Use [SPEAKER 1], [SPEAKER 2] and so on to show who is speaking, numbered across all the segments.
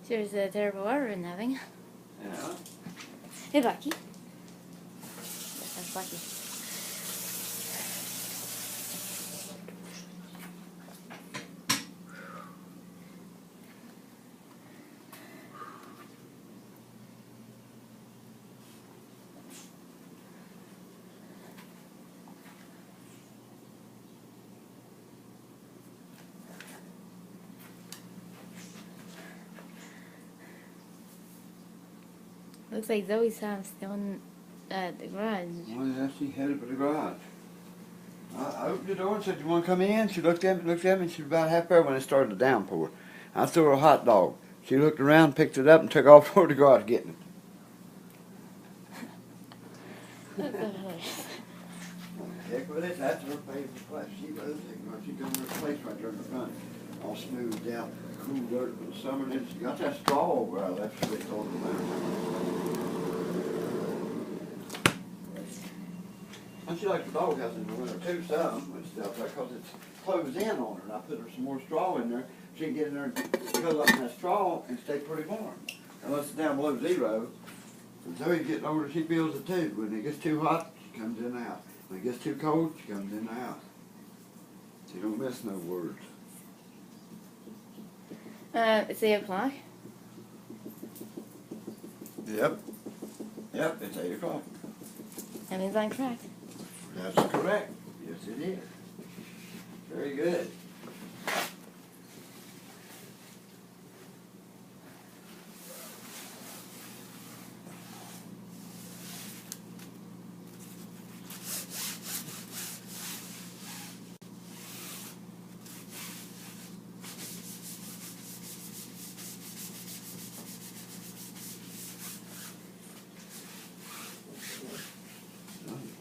[SPEAKER 1] There's a terrible water in having.
[SPEAKER 2] Yeah.
[SPEAKER 1] Hey, Bucky. That's Bucky. Looks like Zoe's still in the garage.
[SPEAKER 2] Well, yeah, she headed for the garage. I opened the door and said, "You want to come in?" She looked at me, and she was about half there when it started to downpour. I threw her a hot dog. She looked around, picked it up, and took off toward the garage getting it. Heck with it, that's her favorite place. She loves it. She comes to her place right there in the front, all smoothed out, cool dirt for the summer. And then she got that straw over I left her told her about. And she likes the doghouse in the winter too, some and stuff, because it's closed in on her. And I put her some more straw in there. She can get in there and go up in that straw and stay pretty warm. Unless it's down below zero. And Zoe's getting older, she feels it too. When it gets too hot, she comes in and out. When it gets too cold, she comes in and out. She don't miss no words.
[SPEAKER 1] It's 8 o'clock.
[SPEAKER 2] Yep. Yep, it's 8 o'clock.
[SPEAKER 1] That means I'm correct.
[SPEAKER 2] That's correct. Yes, it is. Very good.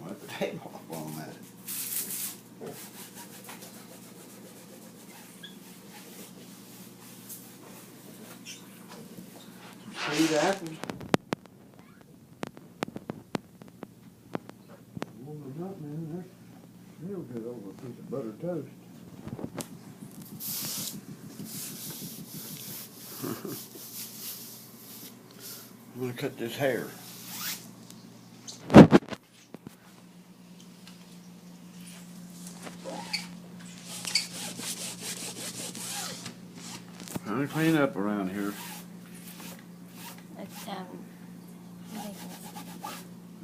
[SPEAKER 2] Wipe the table off while I'm at it. Sweet apples. Warming up, man. That's real good over a piece of buttered toast. I'm going to cut this hair. Trying to clean up around here.
[SPEAKER 1] It's,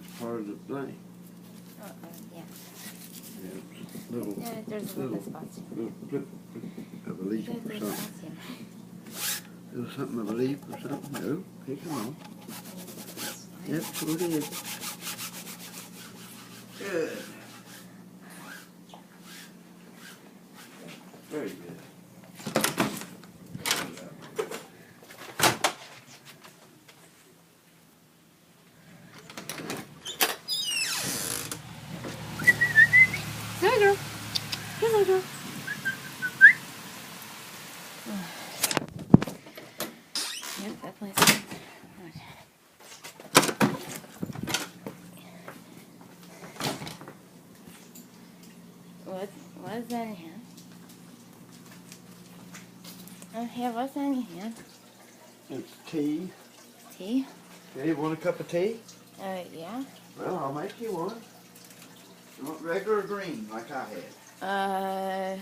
[SPEAKER 2] It's part of the thing.
[SPEAKER 1] yeah.
[SPEAKER 2] Yeah, little,
[SPEAKER 1] There's a little spots.
[SPEAKER 2] little flip of a leaf or something. Little something of a leaf or something. No, pick them on. Yep, sure it is. Good. Very good.
[SPEAKER 1] There you go. Here we go. Yep, that place. What is that in here? Oh, yeah, what's that in your hand?
[SPEAKER 2] It's tea.
[SPEAKER 1] Tea?
[SPEAKER 2] Okay, you want a cup of tea?
[SPEAKER 1] Yeah.
[SPEAKER 2] Well, I'll make you one. You want regular or green, like I had?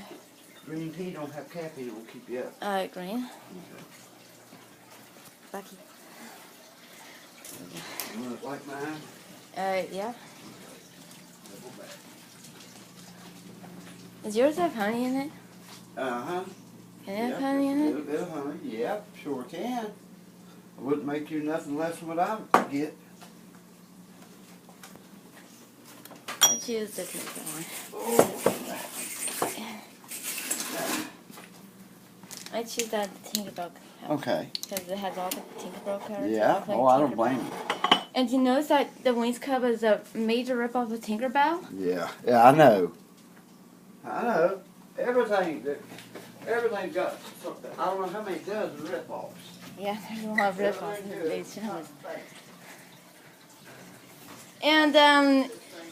[SPEAKER 2] Green tea don't have caffeine, it will keep you up.
[SPEAKER 1] Green.
[SPEAKER 2] Okay.
[SPEAKER 1] Bucky.
[SPEAKER 2] You want it like mine?
[SPEAKER 1] Yeah.
[SPEAKER 2] Double back.
[SPEAKER 1] Does yours have honey in it?
[SPEAKER 2] Uh-huh.
[SPEAKER 1] Can it have honey in
[SPEAKER 2] A
[SPEAKER 1] it?
[SPEAKER 2] little bit of honey. Yep, sure can. I wouldn't make you nothing less than what I would get.
[SPEAKER 1] I choose the pink one.
[SPEAKER 2] Oh.
[SPEAKER 1] I choose that Tinkerbell.
[SPEAKER 2] Okay.
[SPEAKER 1] Because it has all the Tinkerbell characters.
[SPEAKER 2] Yeah.
[SPEAKER 1] Like
[SPEAKER 2] Oh, I don't
[SPEAKER 1] Tinkerbell.
[SPEAKER 2] blame you.
[SPEAKER 1] And you notice that the Wings Club is a major ripoff of Tinkerbell?
[SPEAKER 2] Yeah. Yeah, I know. I know. Everything's got something. I don't know how many dozen rip-offs.
[SPEAKER 1] Yeah, there's a lot of ripoffs in
[SPEAKER 2] Everything
[SPEAKER 1] these
[SPEAKER 2] good.
[SPEAKER 1] shows. And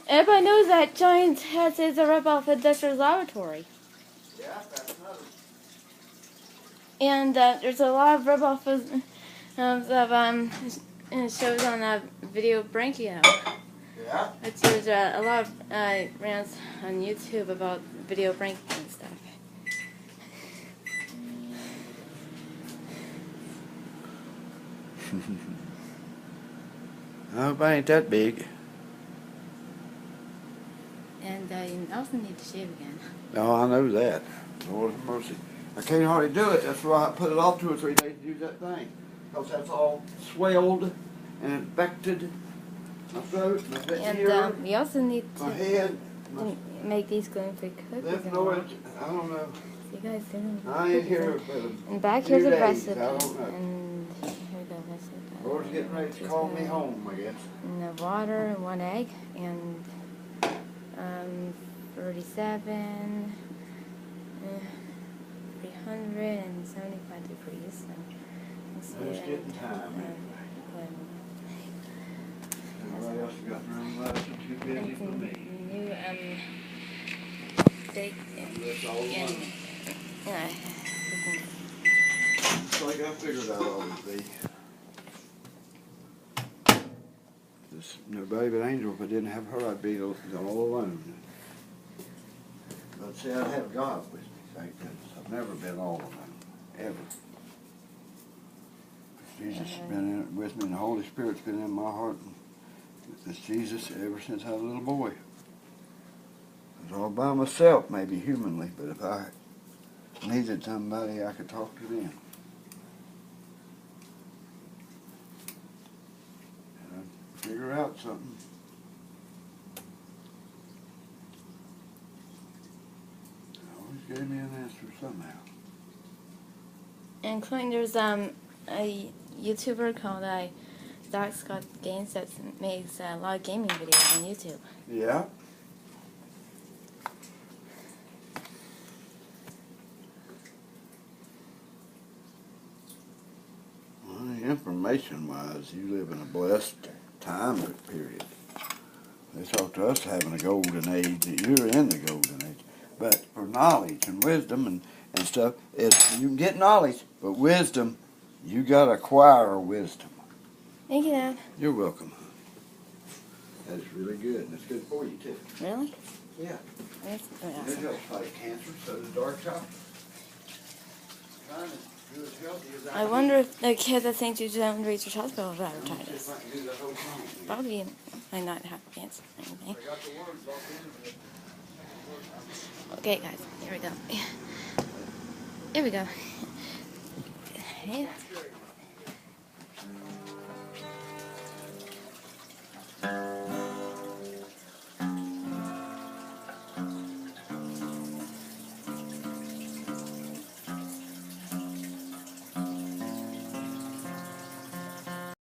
[SPEAKER 1] everybody knows that Giant has is a ripoff of Dexter's Laboratory.
[SPEAKER 2] Yeah, that's another.
[SPEAKER 1] And there's a lot of ripoffs it shows on Video Branchio.
[SPEAKER 2] Yeah.
[SPEAKER 1] There's a lot of rants on YouTube about Video Branchio and stuff.
[SPEAKER 2] I hope I ain't that big.
[SPEAKER 1] And you also need to shave again.
[SPEAKER 2] Oh, I know that. Lord have mercy. I can't hardly do it. That's why I put it off 2 or 3 days to use that thing. Because that's all swelled and infected. My throat, my ear,
[SPEAKER 1] And we also need
[SPEAKER 2] my
[SPEAKER 1] to
[SPEAKER 2] head,
[SPEAKER 1] make these gluten-free cookies.
[SPEAKER 2] lymph nodes. I don't know.
[SPEAKER 1] You guys didn't.
[SPEAKER 2] I ain't here for
[SPEAKER 1] And back
[SPEAKER 2] few
[SPEAKER 1] here's a
[SPEAKER 2] days.
[SPEAKER 1] recipe.
[SPEAKER 2] I don't know.
[SPEAKER 1] And here we go, recipe.
[SPEAKER 2] Lord's getting ready to call me home, I guess.
[SPEAKER 1] And the water and 1 egg and 37, 375 degrees. And
[SPEAKER 2] It's getting time. Everybody else has got their own lives and too busy for me.
[SPEAKER 1] New steak
[SPEAKER 2] That's all
[SPEAKER 1] and
[SPEAKER 2] It's like I figured I'd always be. This new baby angel, if I didn't have her, I'd be all alone. But see, I have God with me, thank goodness. I've never been all alone, ever. Jesus has been in it with me, and the Holy Spirit's been in my heart. It's Jesus ever since I was a little boy. I was all by myself, maybe humanly, but if I needed somebody, I could talk to them. And I'd figure out something. It always gave me an answer somehow.
[SPEAKER 1] including there's a YouTuber called Doc Scott Gaines that makes a lot of gaming videos on YouTube.
[SPEAKER 2] Yeah. Well, information-wise, you live in a blessed time period. They talk to us having a golden age, that you're in the golden age. But for knowledge and wisdom and stuff, you can get knowledge, but wisdom, you got to acquire wisdom.
[SPEAKER 1] Thank you, Dad.
[SPEAKER 2] You're welcome. That's really good, and it's good for you, too.
[SPEAKER 1] Really?
[SPEAKER 2] Yeah.
[SPEAKER 1] That's
[SPEAKER 2] It
[SPEAKER 1] awesome.
[SPEAKER 2] helps fight cancer, so does dark chocolate. Trying to do as healthy as
[SPEAKER 1] I wonder if the kids at St. Jude's Research Hospital would
[SPEAKER 2] I'm gonna
[SPEAKER 1] advertise
[SPEAKER 2] see
[SPEAKER 1] this.
[SPEAKER 2] if I can do the whole thing.
[SPEAKER 1] Probably might not have cancer or anything.
[SPEAKER 2] I got the words off the internet.
[SPEAKER 1] Okay, guys, here we go. Here we go. Hey,